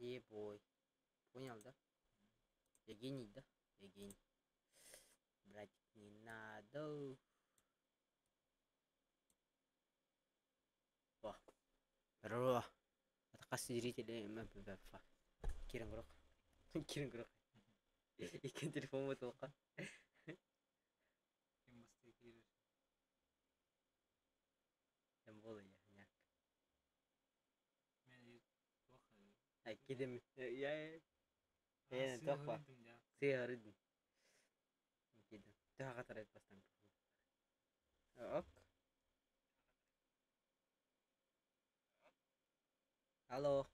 Ебой. Понял, да? Евгений, да? Евгений. Братик, не надо. О. Ро. Атақасы зрители мәппәфа. Кирен құрық. Кирен құрық. Екен телефон өтіп оққан. Кем басты кирер. Кем болды я, няк. Мен тоқа. Ай, кедем. Я. Тоқа. Сый арыдым. Кедем. Тоға қатар айтпастан. Ок. Алло.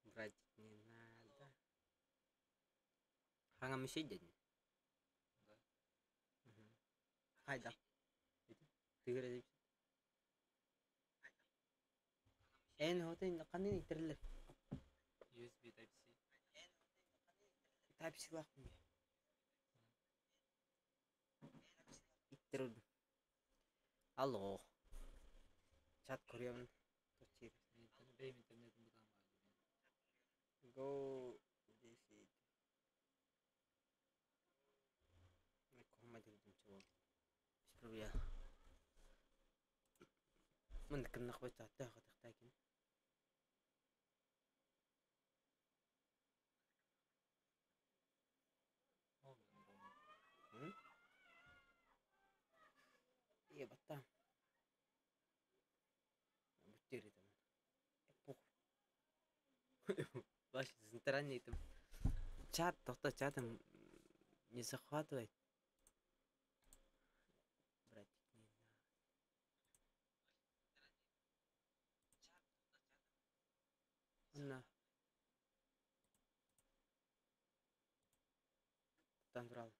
Братик, не надо. Хаңа мүше дедің? Да. Қайда? Тігір әдеп. Хотын қандай тірілер? USB Type-C. Type-C лақпын бе? Иттір ұрдым. Алло. Чат көремін. Бейм интернетім бұдан ба. Go. Десейді. Қоғымайды өтімші болды. Без проблем. Мұнды кім нақпай сатты ағытықта екен. Баттам. Бүттер етім. Похуй. Вообще, центральный там. Чат, тоқта чатом не захватывает. Братик, не надо. На. Там брал.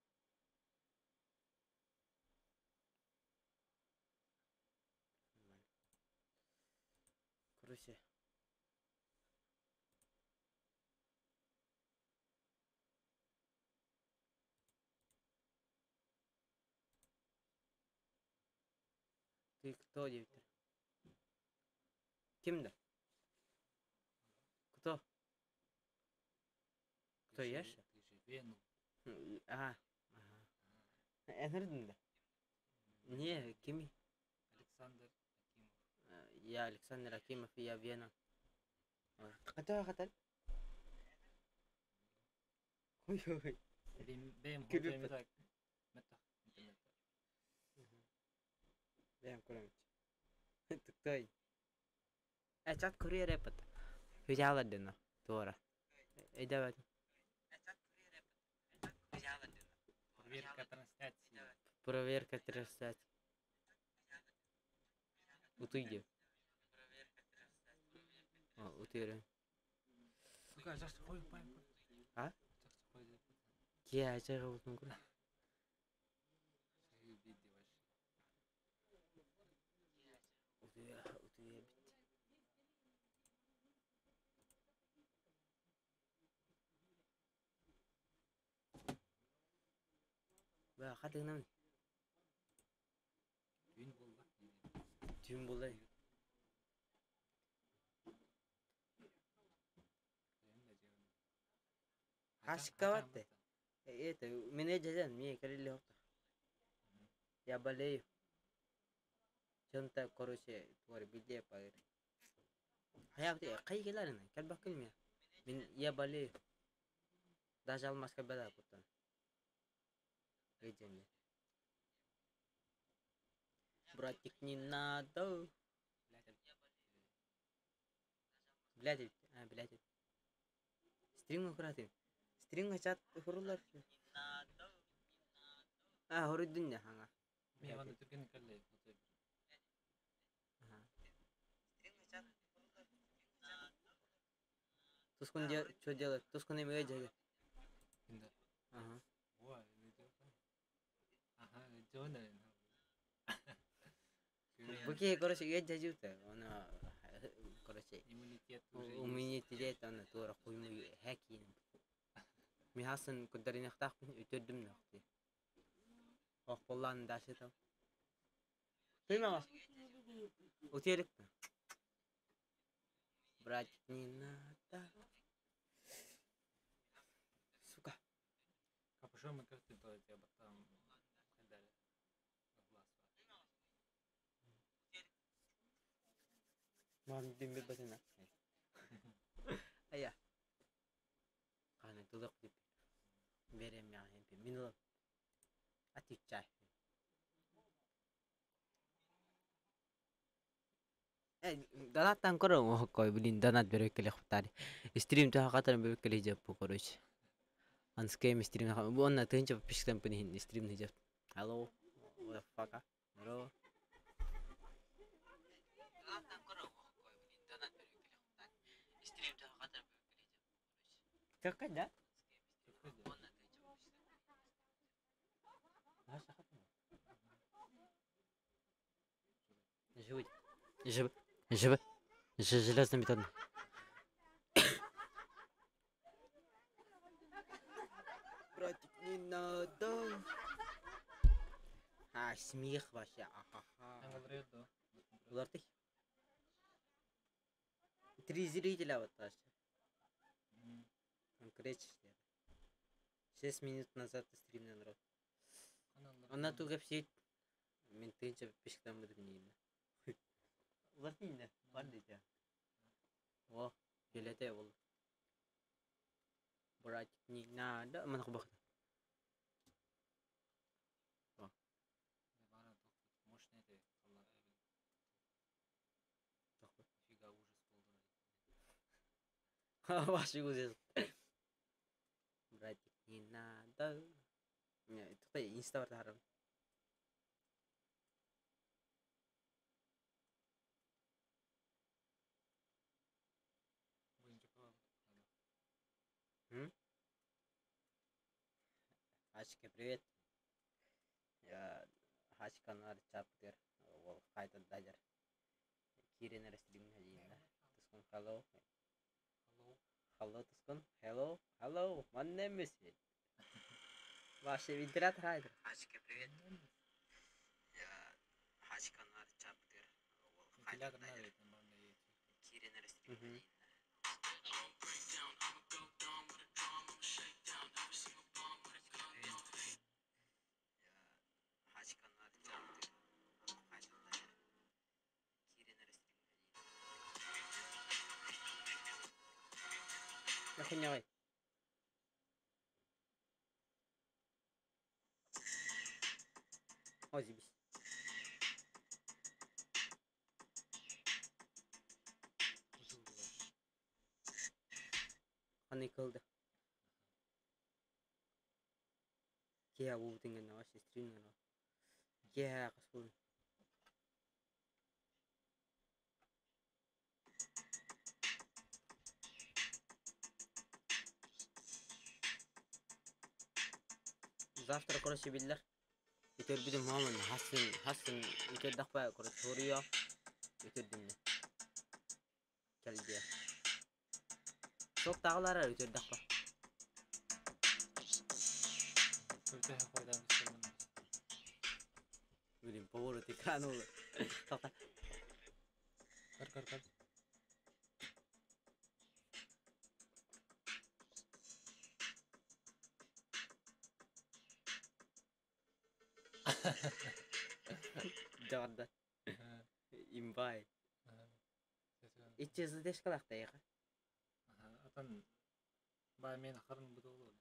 Нормально. Короче. Ты кто, Виктор? Кем-то? Кто? Кто Яша? Вену. Ага. Энердин да? Не, Кими. Александр Акимов. Я Александр Акимов, и я Вена. Қатар. Ой-ой. Бейм хотем так. Мета. Интернет. Бейм көреміз. Тұқтай. Чат көрер епіт. Хүжаладыны. Туара. Давай. Проверка трансляции. Проверка трансляции. Утыйди. Утыры. Сука, жақсы қойып пайым. А? Жақсы қой деп. Ке, ажайға болсын көрі. Шайы бейді вообще. Утыйы бітті. Ба, қатығына ме? Түйін болды. Түйін болды. Хашикаватты. Это, меня дядя, мне крылья опта. Я болею. Чем-то, короче, твори, беде поверь. А я кай келарина, кальбак келме. Я болею. Даже алмазка беда потом. Иди мне. Братик, не надо. Блядь, блядь. Стрим украти. Стрим чат хурулар. Хуруддин я ханга. Мен анда түрген кәлле фото. Тускун что делать? Тускун им эджеге. Инда. Ага. Ой, не делай. Ага, жона. Буки, короче, эджежута. Она, короче, Иммунитет уже есть. иммунитет она тура хуйму хакин. Михасын кударин ахтахпын өтөдүм нахти. Боллан дашы там. Тыйма. Утерик. Брать не надо. Сука. Капюшон мы как-то то я бы там дали глаз. Мам дембе батына. Ая. Каны тулык дип. Берем я хемпи. Минул. Атичай. Донаттан көрөң кой блин донат берек келе хутари. Стрим та хатар берек келе жеп короче. Анскейм стрим ха. Онна тынча пишкем пни стрим не жеп. Hello. What the fuck? Bro. Донаттан көрөң кой блин донат берек келе хутари. Стрим та хатар берек келе жеп. Какай да? Онна тынча пишкем. Наша хатар. Живой. Живой. Живой. Железный метод. Братик, не надо. Смех вообще. Ага. Говорит, да. Лорты. 3 зрителя вот так. Он кричит. 6 минут назад стрим народ. Она тут все менты пешком выдвинули. Лорты, пардите. О, билеты был. Братик, не надо. Mana кубах. Мощный это. Фига ужас был. Ваши ужас. Братик, не надо. Не, это кто инста бар тарам. Хачка, привет. Я Хачка на чаптер. Ол кайта дайдер. Кирен стрим хадина. Тускун hello. Hello Tuskun. Hello. Hello. My name is. Ваши интернет хайдер. Хачка, привет. Я Хачка на чаптер. Ол кайта дайдер. Кирен стрим хадина. Нахуй. Ой, зибись. Аны кылды. Кия бу тинген на ваши стрим на. Кия касбул. Завтра, короче, биллер. Итер бидим маман Хасан итер дахпа короче Сурия. Итер динне. Келди. Çok dağlara итер дахпа. Körte koydan istedim. Bilin pоворот экрана. Такта. Кар. Жагда. Имбай. Ичезе дешкалакта яка. Атан бай мен харын бутулу.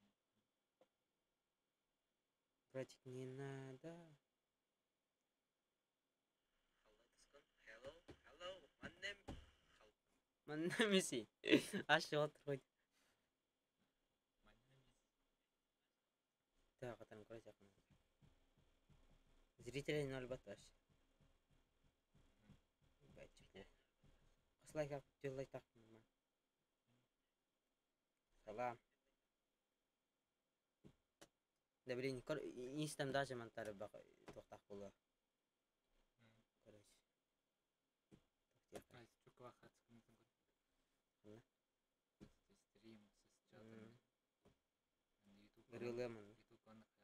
Братик, не надо. Hello. My name is. Ашы отыр. Так, атан короче якын. Зрителей 0 бат вообще. Кыслай как делай так. Салам. Да блин, инстам даже монтары бак тоқтақ болу. Короче. Çok vakit sıkıntı var. Стрим с чатами. Грилемон. YouTube kanal yap.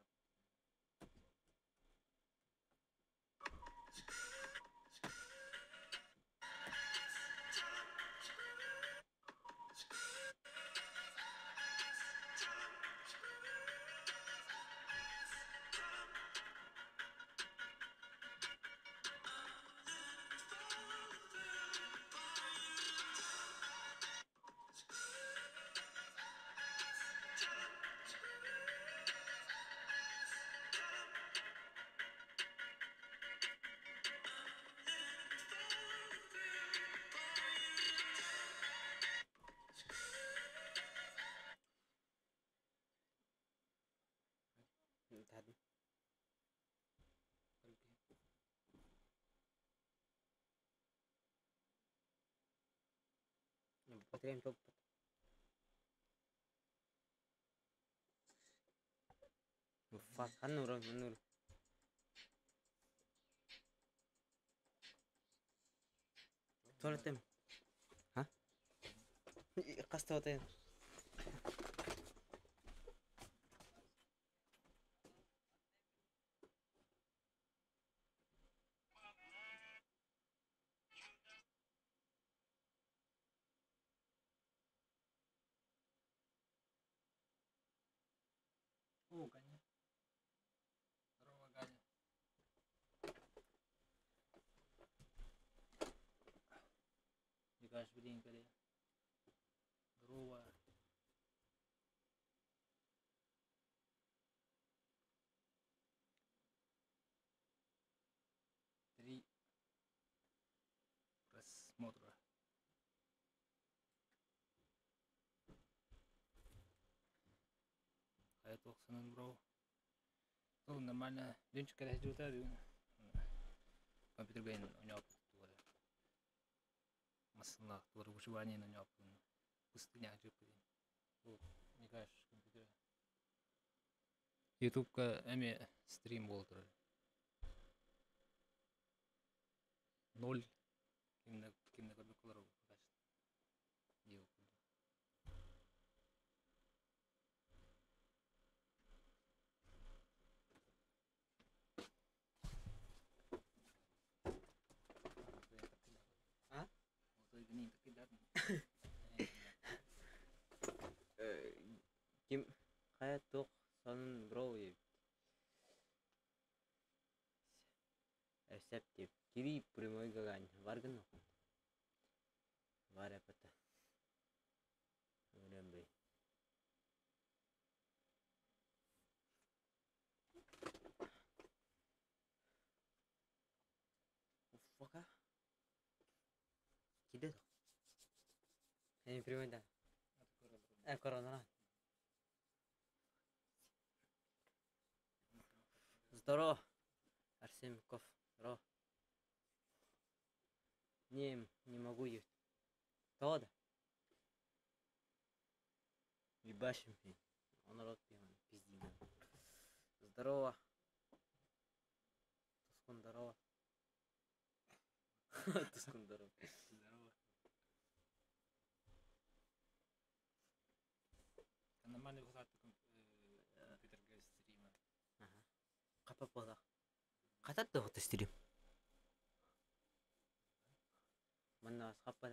Потеряем топ. Fuck, Hanur. Tualetim. Ha? Kasta otayım. О, Ганя. Здорово, Ганя. Викаш, блин, коли. Здорово. Три просмотра. Hayat olsun bro. Oğlum normalde dün çıkar hacı oturdu. Компьютер гейн уняп тугары. Масынлах тугары выживание на уняп. Пустыня жеп кеден. Вот, мне кажется, компьютер. YouTube-ка эме стрим болдыр. 0 kimde görmek olur o kaç. Yok. А? Вот это не такие даты. Kim hayat tok sonun bro ya. Рецепте. Кири прямой гагань. Варгано. Варя пата. Remember. Уфака. Киде. Не прямой да. Корона. Здорово. Арсенков. Здорово. Не могу есть. Тода. Ебашим. Он рот пьян. Пизди. Здорово. Тускун здорово. Тускун здорово. Здорово. Нормальный выход компьютер стрима. Ага. Капа пола. Кататты вот стрим. Манна скапа.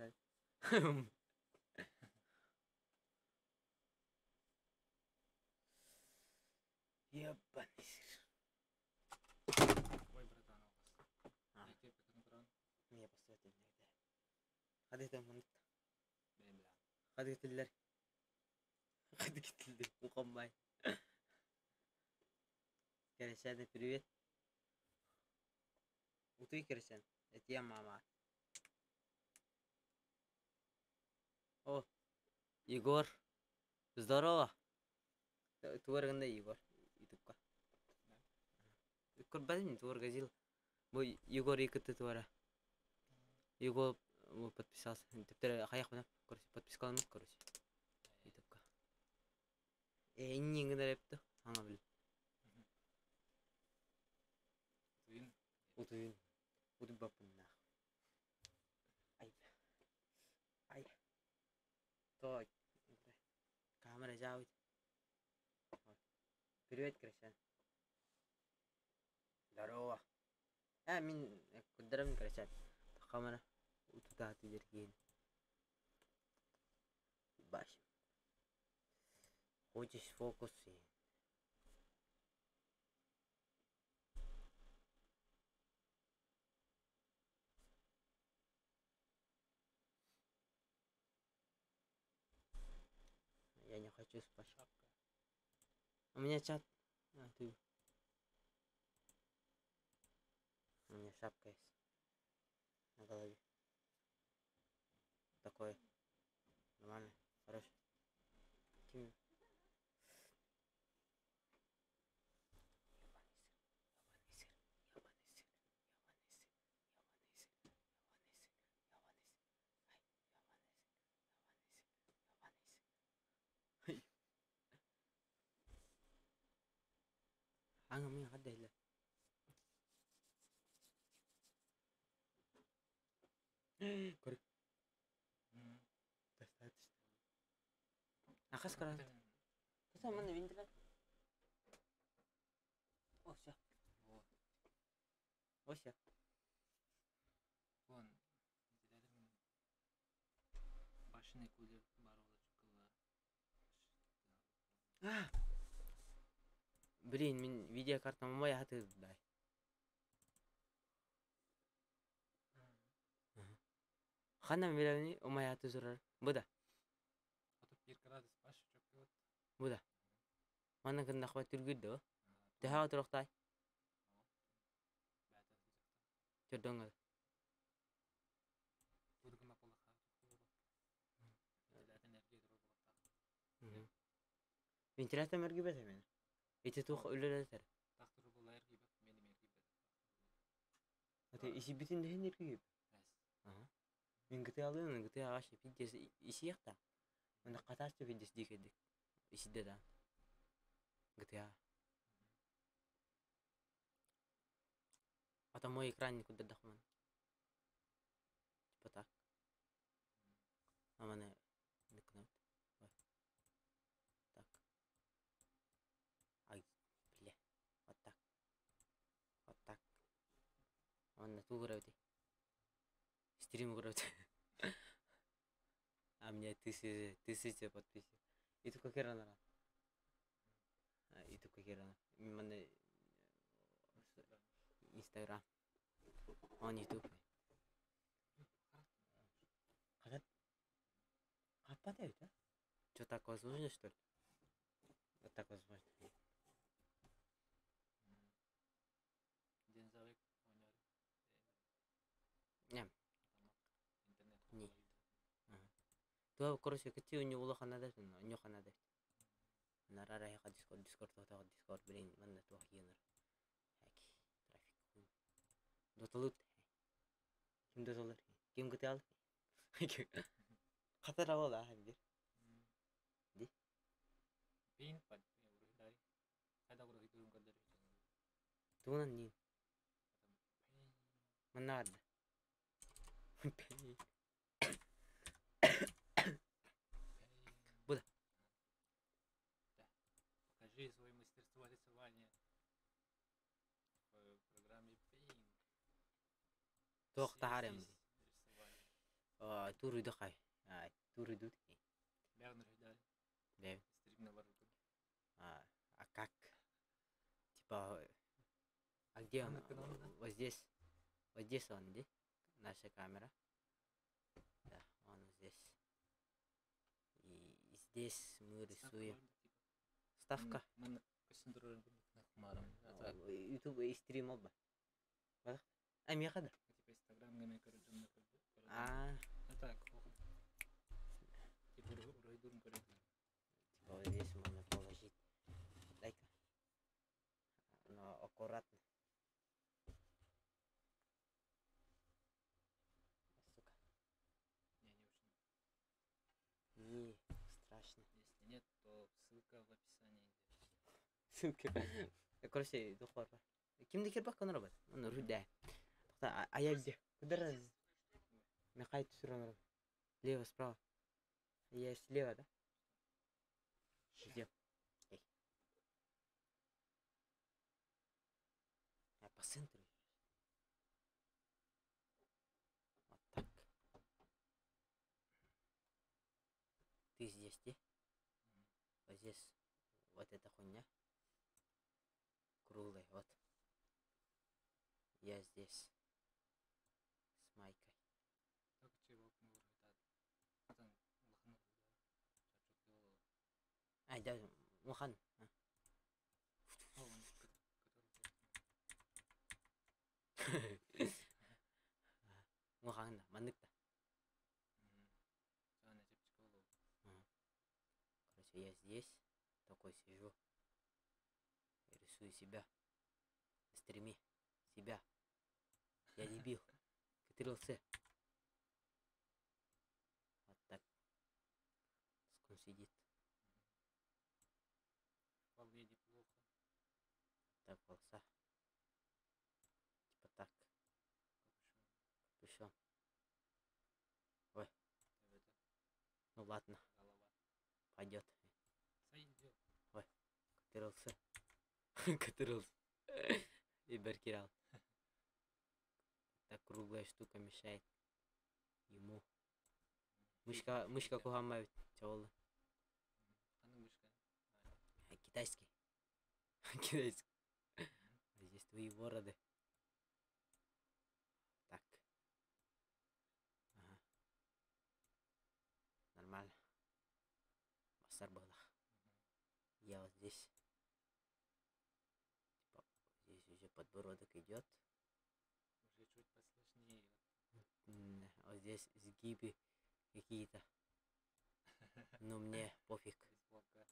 Ебаный. Ой, братан, у вас. А. Я тебе контроль. Мне посоветуй иногда. Хадит амант. Бля. Хадит иллер. Хадит иллер. Укамбай. Керешан, привет. Утуй, Керешан. Это я, мама. О, Егор. Здорово. Туарганда Егор. Ютубка. Егор бәлем, туар газил. Бой Егор икты туара. Егор подписался. Теперь хаяк мына. Короче, подписка алмас, короче. Ютубка. Иннин гына репті. Аңа біл. Твин. Утуин. Утуин бапын нах. Ай. Ай. То. Камера жауит. Привет, Кришан. Здорово. Мин кударам Кришан. Камера. Утуда тудерген. Баш. Хочешь фокус? Я не хочу спать. Шапка. У меня чат. Ты. У меня шапка есть. На голове. Такое. Нормально. Хорошо. Тим. Anga mı hadi hele. Kork. Достаточно. Akas karan. Kasa mana bindiler. Oh ya. Oh ya. Вон, изделердің башын екулер бар олар жүкіла. Блин, мен видеокартам май хаты дай. Ханам веревни умай хаты зурар. Буда. Отып бір градус башы жүкіла. Буда. Мана кында хва түргүдө. Тэха туруктай. Чөдөңө. Будыгына болақа жүкіла. Вентилятор энергия дұры болақта. Вентилятор мерги бесе мен. Эти тух өлөлөтөр. Тақтыры бол әргі бәк, мені мергі бәк. Аты иши битин дехен эрги. Әс. Мен гыты алыны, гыты агаш видеос иши якта. Мында каташты видеос дикедик. Ишиде да. GTA. А мой экранник куда дахман. Типа так. А мене никнут. Так. Ай, бля. Вот так. Вот так. Он на ту гравити. Стрим гравити. А мне тысяча подписчиков. И только херана. И только херана. Мене Инстаграм. Он Ютуб. Как падает, а? Что так возможно, что ли? Вот так возможно. Дензавек ойнар. Ням. Интернет. Не. Туа, короче, кати у него улаханада, у него ханада. Нарара я дискорд, блин, манна туа хинер. Хаки, трафик. Доталут. Ким доталыр? Ким гыты ал? Катар авала ханди. Ди? Пейн пад, урыдари. Қайда құры үйдерін көлдер үйдерін. Туынан нин? Пейн. Манна арда. Пей. Буда. Да. Покажи свое мастерство рисования в программе Paint. Тоқта харем. Рисование. Тур үйді қай. Тур үйді ки. Бәрін үйдер. Бәу. Стримна бар өкін. А как? Типа, а где он? Вот здесь. Вот здесь он, где? Наша камера. Да, он здесь. И здесь мы рисуем. Ставка. Мен көсіндірі хмарым. YouTube и стрим оба. А, мне хода. Типа Инстаграм геме көрдім. Так, типа урайдырын көрдім. Типа вот здесь можно положить. Дай-ка. Но аккуратно. Сука. Не очень. Не страшно. Если нет, то ссылка в описании. Ссылка. Короче, духор. Кимде кирбак кана робот? Он руда. А я где? Куда раз? На хайт сюрон. Лево, справа. Я слева, да? Где? Я по центру. Вот так. Ты здесь, где? Вот здесь. Вот эта хуйня. Круглая, вот. Я здесь. С майкой. Как чего мы урайдады. Атан лахны да. Чачок его. Ай, да, Мухан. Он Мухан, да, мандык-то. Sana чепчиколу. Короче, я здесь такой сижу. И рисую себя. На стриме. Себя. Я дебил. Ctrl-C. Вот так. Он сидит. Вполне неплохо. Так волоса. Типа так. Капюшон. Ой. Это Ну ладно, голова. пойдет. Сойдет. Катырылсы. Катырылсы. И Беркирал. Так круглая штука мешает ему. Мышка кухамает. Чаволы. А ну мышка. Китайский. Китайский. А здесь твои вороды. Так. Ага. Нормально. Басар было. Я вот здесь. Типа, здесь уже подбородок идет. Уже чуть посложнее. Вот здесь сгибы какие-то. Но мне пофиг. Бейсболка.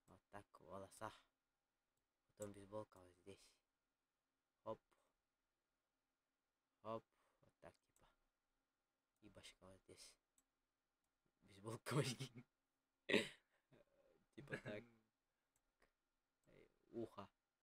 Вот так в волосах. Потом бейсболка вот здесь. Хоп. Хоп. Вот так типа. И башка вот здесь. Бейсболка башки. Типа так. Ухо.